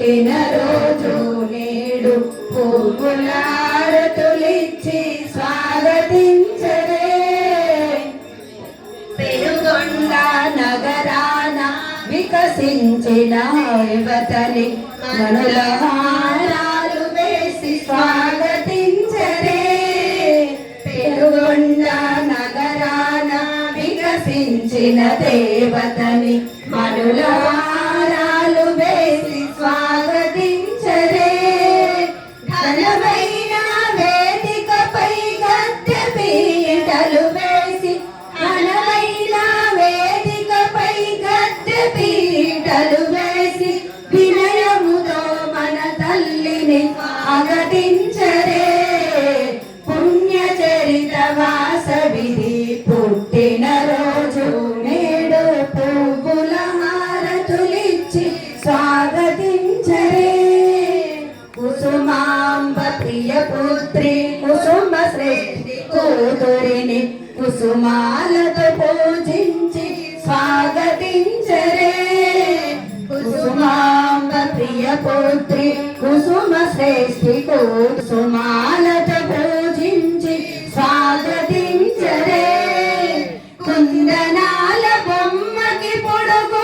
పుట్టిన రోజు నేడు పువ్వులారతులిచ్చి స్వాగతించరే. పెనుగొండ నగరాన వికసించిన యువతని మనుల హారాలు వేసి స్వాగతించరే. పెనుగొండ నగరాన వికసించిన దేవతని మనుల హారాలు వేసి స్వాగతించరే. ఘనమైన వేదికపై గద్దె పీటలు వేసి ఘనమైన వేదికపై గద్దె పీటలు వేసి వినయముతో మన తల్లిని స్వాగతించరే. పుణ్యచరిత వాసవిధి పుట్టిన రోజు నేడు పువ్వుల హారతులిచ్చి స్వాగతించరే. కుసుమాంబ ప్రియ పుత్రి కుసుమ శ్రేష్ఠి కూతురిని కుసుమాలతో పూజించి స్వాగతించరే. కుసుమాంబ ప్రియ పుత్రి కుసుమ శ్రేష్ఠి కుసుమాల